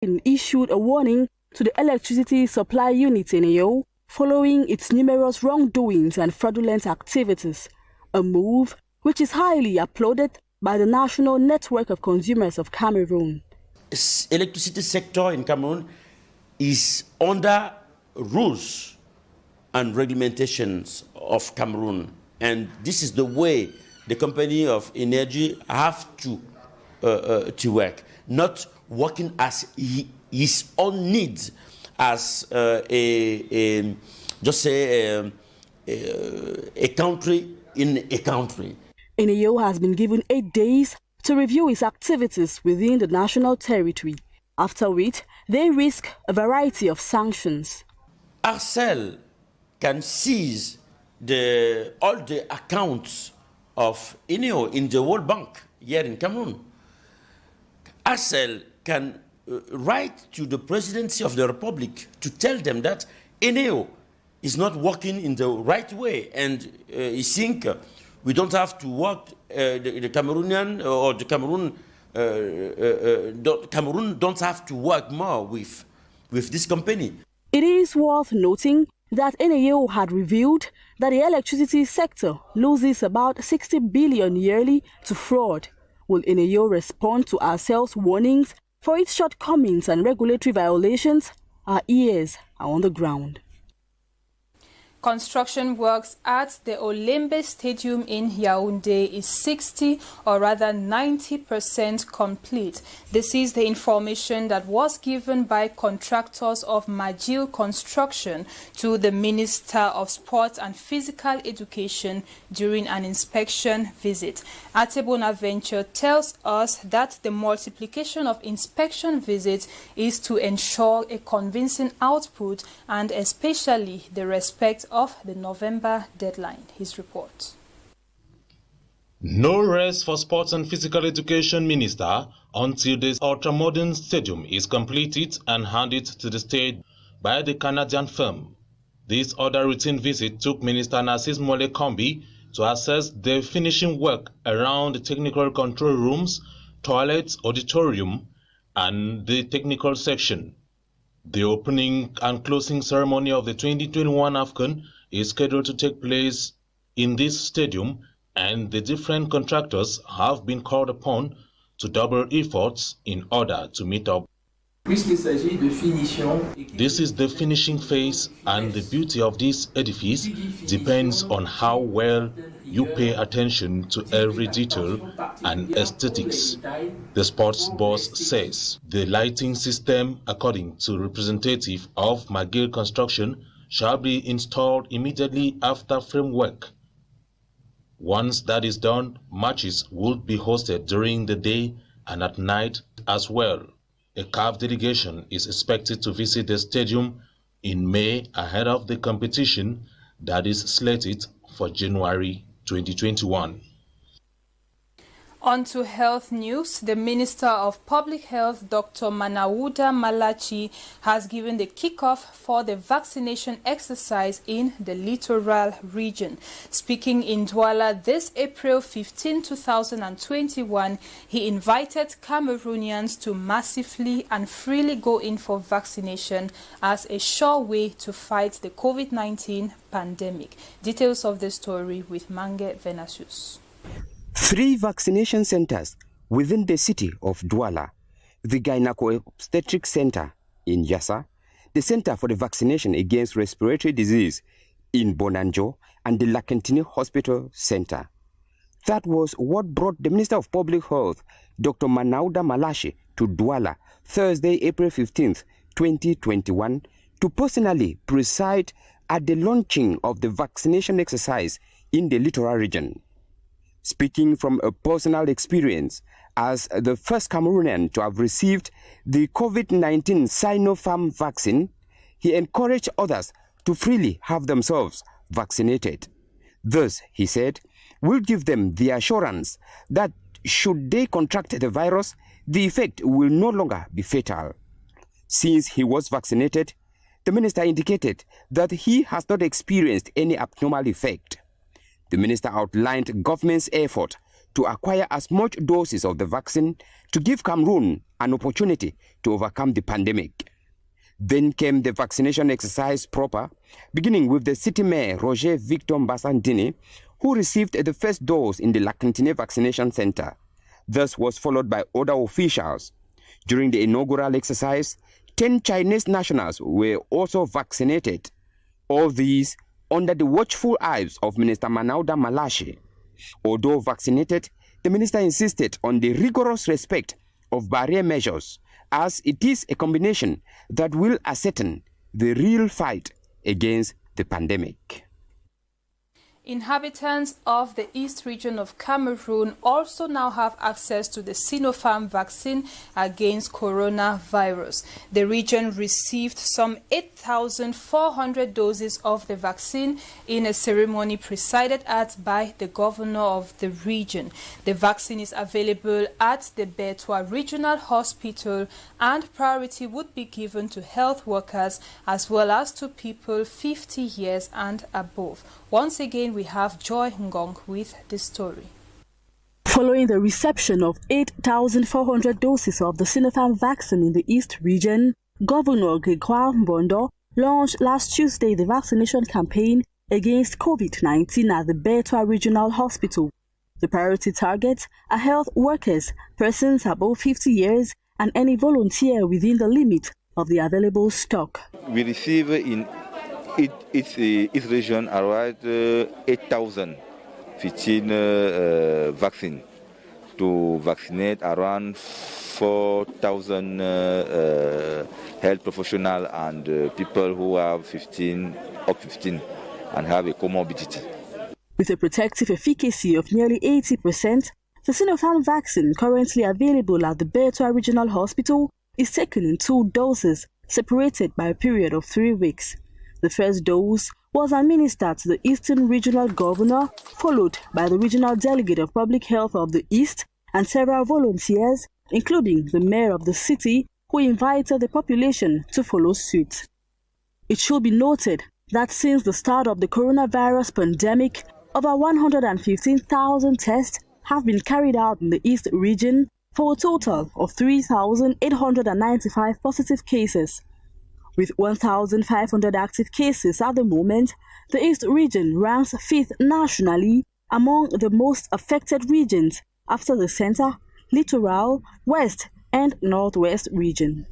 Commission issued a warning to the electricity supply unit in ENEO following its numerous wrongdoings and fraudulent activities, a move which is highly applauded by the National Network of Consumers of Cameroon. Electricity sector in Cameroon is under rules and regulations of Cameroon, and this is the way the company of energy have to work, not working as his own needs, as a country in a country. ENEO has been given 8 days to review its activities within the national territory, after which they risk a variety of sanctions. ARCEL can seize all the accounts of ENEO in the World Bank here in Cameroon. ARCEL can write to the presidency of the Republic to tell them that ENEO is not working in the right way, and he think we don't have to work, the Cameroonian or the Cameroon don't have to work more with this company. It is worth noting that ENEO had revealed that the electricity sector loses about 60 billion yearly to fraud. Will ENEO respond to ARCEL's warnings for its shortcomings and regulatory violations? Our ears are on the ground. Construction works at the Olembe Stadium in Yaoundé is 60 or rather 90% complete. This is the information that was given by contractors of Majil Construction to the Minister of Sport and Physical Education during an inspection visit. Ate Bonaventure tells us that the multiplication of inspection visits is to ensure a convincing output and especially the respect of the November deadline. His report. No rest for Sports and Physical Education Minister until this ultra-modern stadium is completed and handed to the state by the Canadian firm. This other routine visit took Minister Narcisse Mole Kombi to assess the finishing work around the technical control rooms, toilets, auditorium, and the technical section. The opening and closing ceremony of the 2021 AFCON is scheduled to take place in this stadium, and the different contractors have been called upon to double efforts in order to meet up. This is the finishing phase, and the beauty of this edifice depends on how well you pay attention to every detail and aesthetics. The sports boss says the lighting system, according to representative of Majil Construction, shall be installed immediately after framework. Once that is done, matches will be hosted during the day and at night as well. A CAF delegation is expected to visit the stadium in May ahead of the competition that is slated for January 2021. On to health news. The Minister of Public Health, Dr. Manawuda Malachi, has given the kickoff for the vaccination exercise in the littoral region. Speaking in Douala this April 15, 2021, he invited Cameroonians to massively and freely go in for vaccination as a sure way to fight the COVID-19 pandemic. Details of the story with Mange Venasius. 3 vaccination centers within the city of Douala: the Gynecobstetric Center in Yassa, the Center for the Vaccination Against Respiratory Disease in Bonanjo, and the Lakentini Hospital Center. That was what brought the Minister of Public Health, Dr. Manawuda Malachi, to Douala Thursday, April 15th, 2021, to personally preside at the launching of the vaccination exercise in the littoral region. Speaking from a personal experience as the first Cameroonian to have received the COVID-19 Sinopharm vaccine, he encouraged others to freely have themselves vaccinated. Thus, he said, will give them the assurance that should they contract the virus, the effect will no longer be fatal. Since he was vaccinated, the minister indicated that he has not experienced any abnormal effect. The minister outlined government's effort to acquire as much doses of the vaccine to give Cameroon an opportunity to overcome the pandemic. Then came the vaccination exercise proper, beginning with the city mayor, Roger Victor Mbasandini, who received the first dose in the La Cantine Vaccination Center. This was followed by other officials. During the inaugural exercise, 10 Chinese nationals were also vaccinated. All these under the watchful eyes of Minister Manauda Malashi. Although vaccinated, the minister insisted on the rigorous respect of barrier measures, as it is a combination that will ascertain the real fight against the pandemic. Inhabitants of the East region of Cameroon also now have access to the Sinopharm vaccine against coronavirus. The region received some 8,400 doses of the vaccine in a ceremony presided at by the governor of the region. The vaccine is available at the Bertois Regional Hospital, and priority would be given to health workers as well as to people 50 years and above. Once again, we have Joy Ngong with this story. Following the reception of 8,400 doses of the Sinopharm vaccine in the East region, Governor Gregoire Mbondo launched last Tuesday the vaccination campaign against COVID-19 at the Bertois Regional Hospital. The priority targets are health workers, persons above 50 years, and any volunteer within the limit of the available stock. We receive in each region around 8,015 vaccine to vaccinate around 4,000 health professionals and people who have 15 and have a comorbidity. With a protective efficacy of nearly 80%, the Sinopharm vaccine currently available at the Bertois Regional Hospital is taken in 2 doses, separated by a period of 3 weeks. The first dose was administered to the Eastern Regional Governor, followed by the Regional Delegate of Public Health of the East and several volunteers, including the mayor of the city, who invited the population to follow suit. It should be noted that since the start of the coronavirus pandemic, over 115,000 tests have been carried out in the East region for a total of 3,895 positive cases. With 1,500 active cases at the moment, the East region ranks 5th nationally among the most affected regions after the Center, Littoral, West and Northwest region.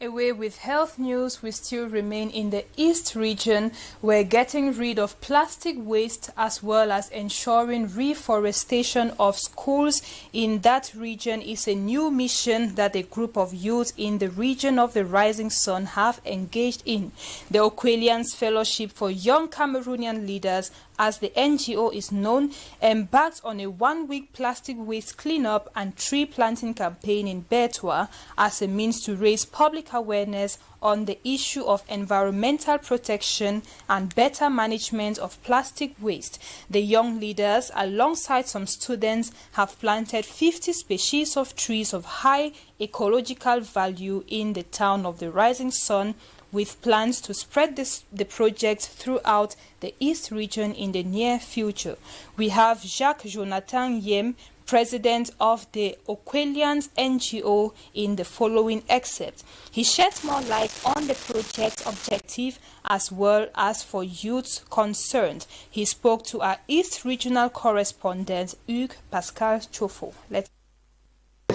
Away with health news, we still remain in the East region, where getting rid of plastic waste as well as ensuring reforestation of schools in that region is a new mission that a group of youth in the region of the Rising Sun have engaged in. The Oquelians Fellowship for Young Cameroonian Leaders, as the NGO is known, embarked on a 1-week plastic waste cleanup and tree planting campaign in Bertois as a means to raise public awareness on the issue of environmental protection and better management of plastic waste. The young leaders, alongside some students, have planted 50 species of trees of high ecological value in the town of the Rising Sun, with plans to spread the project throughout the East region in the near future. We have Jacques Jonathan Yem, president of the Oquelians NGO, in the following excerpt. He sheds more light on the project's objective as well as for youths concerned. He spoke to our East regional correspondent, Hugues Pascal Chofo.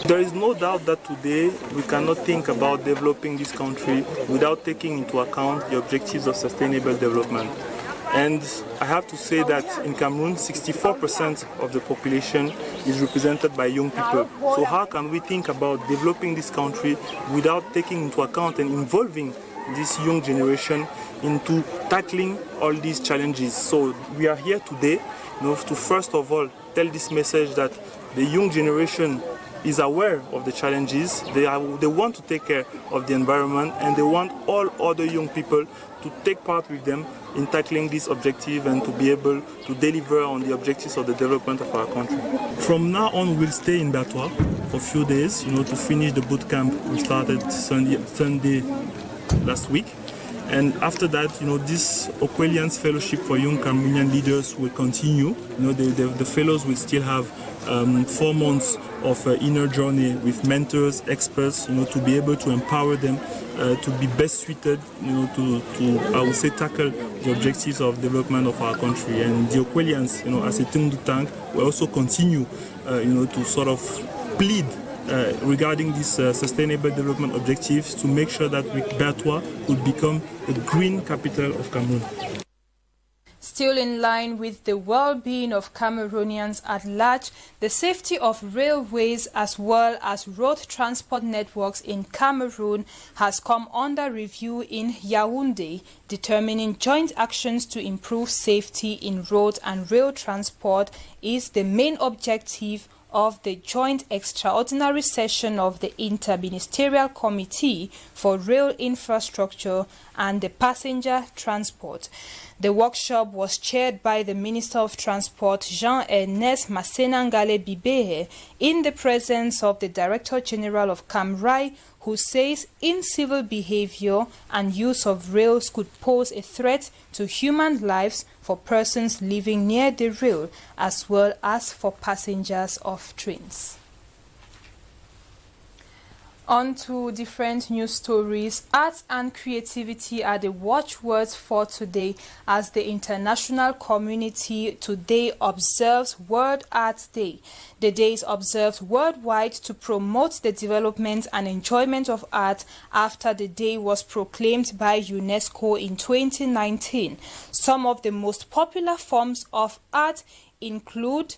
There is no doubt that today we cannot think about developing this country without taking into account the objectives of sustainable development. And I have to say that in Cameroon, 64% of the population is represented by young people. So how can we think about developing this country without taking into account and involving this young generation into tackling all these challenges? So we are here today, to first of all tell this message that the young generation is aware of the challenges. They want to take care of the environment, and they want all other young people to take part with them in tackling this objective and to be able to deliver on the objectives of the development of our country. From now on, we'll stay in Bertois for a few days, to finish the boot camp we started Sunday last week. And after that, this Oquelians Fellowship for Young Cameroonian Leaders will continue. The fellows will still have 4 months of inner journey with mentors, experts, to be able to empower them to be best suited, to I would say tackle the objectives of development of our country. And the Okwelians, as a think tank, will also continue, to sort of plead regarding these sustainable development objectives to make sure that Bertoua would become a green capital of Cameroon. Still in line with the well-being of Cameroonians at large, the safety of railways as well as road transport networks in Cameroon has come under review in Yaoundé, determining joint actions to improve safety in road and rail transport is the main objective of the joint extraordinary session of the Interministerial Committee for Rail Infrastructure and the Passenger Transport. The workshop was chaired by the Minister of Transport, Jean-Ernest Massenangale Bibehe, in the presence of the Director General of CAMRAI, who says incivil behavior and use of rails could pose a threat to human lives for persons living near the rail as well as for passengers of trains. On to different news stories. Arts and creativity are the watchwords for today as the international community today observes World Arts Day. The day is observed worldwide to promote the development and enjoyment of art after the day was proclaimed by UNESCO in 2019. Some of the most popular forms of art include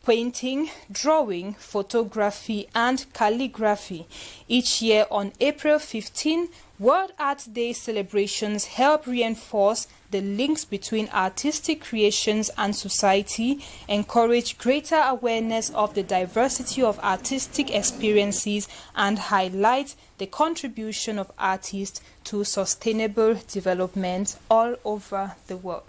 painting, drawing, photography, and calligraphy. Each year on April 15, World Art Day celebrations help reinforce the links between artistic creations and society, encourage greater awareness of the diversity of artistic experiences, and highlight the contribution of artists to sustainable development all over the world.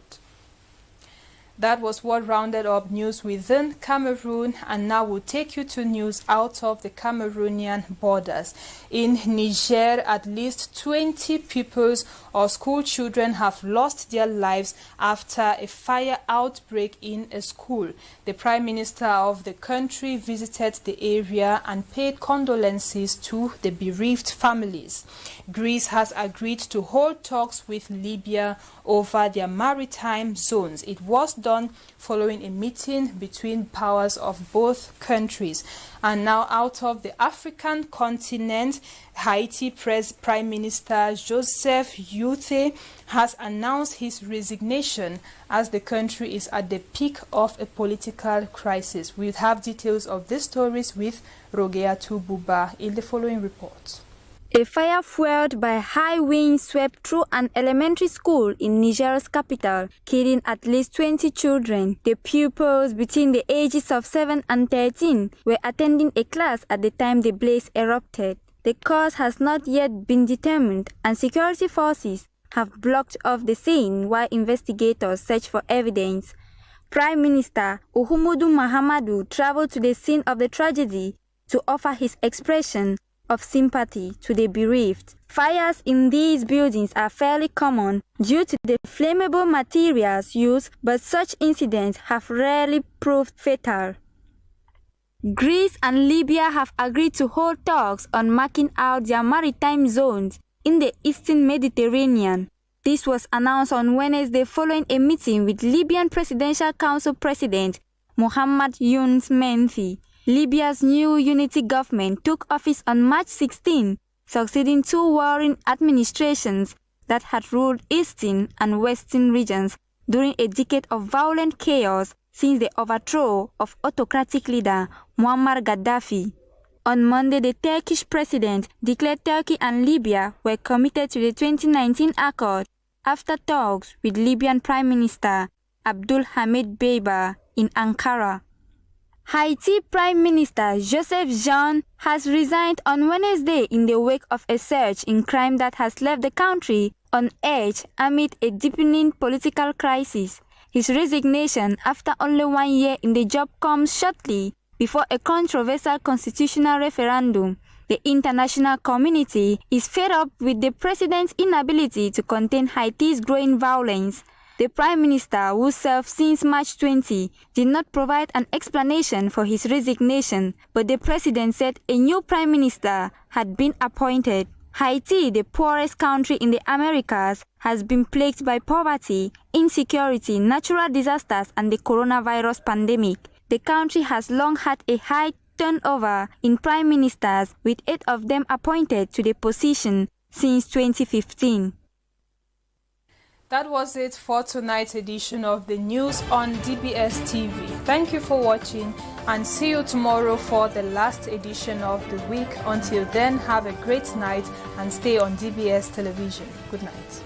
That was what rounded up news within Cameroon, and now we'll take you to news out of the Cameroonian borders. In Niger, at least 20 pupils or school children have lost their lives after a fire outbreak in a school. The Prime Minister of the country visited the area and paid condolences to the bereaved families. Greece has agreed to hold talks with Libya over their maritime zones. It was done following a meeting between powers of both countries. And now out of the African continent, Haiti Prime Minister Joseph Youthe has announced his resignation as the country is at the peak of a political crisis. We'll have details of these stories with Rogeatu Buba in the following report. A fire fueled by high winds swept through an elementary school in Niger's capital, killing at least 20 children. The pupils between the ages of 7 and 13 were attending a class at the time the blaze erupted. The cause has not yet been determined, and security forces have blocked off the scene while investigators search for evidence. Prime Minister Uhumudu Mahamadou traveled to the scene of the tragedy to offer his expression of sympathy to the bereaved. Fires in these buildings are fairly common due to the flammable materials used, but such incidents have rarely proved fatal. Greece and Libya have agreed to hold talks on marking out their maritime zones in the Eastern Mediterranean. This was announced on Wednesday following a meeting with Libyan Presidential Council President Mohamed Younus Menfi. Libya's new unity government took office on March 16, succeeding two warring administrations that had ruled eastern and western regions during a decade of violent chaos since the overthrow of autocratic leader Muammar Gaddafi. On Monday, the Turkish president declared Turkey and Libya were committed to the 2019 accord after talks with Libyan Prime Minister Abdul Hamid Dbeibah in Ankara. Haiti Prime Minister Joseph Jean has resigned on Wednesday in the wake of a surge in crime that has left the country on edge amid a deepening political crisis. His resignation after only 1 year in the job comes shortly before a controversial constitutional referendum. The international community is fed up with the president's inability to contain Haiti's growing violence. The Prime Minister, who served since March 20, did not provide an explanation for his resignation, but the President said a new Prime Minister had been appointed. Haiti, the poorest country in the Americas, has been plagued by poverty, insecurity, natural disasters, and the coronavirus pandemic. The country has long had a high turnover in prime ministers, with 8 of them appointed to the position since 2015. That was it for tonight's edition of the news on DBS TV. Thank you for watching and see you tomorrow for the last edition of the week. Until then, have a great night and stay on DBS television. Good night.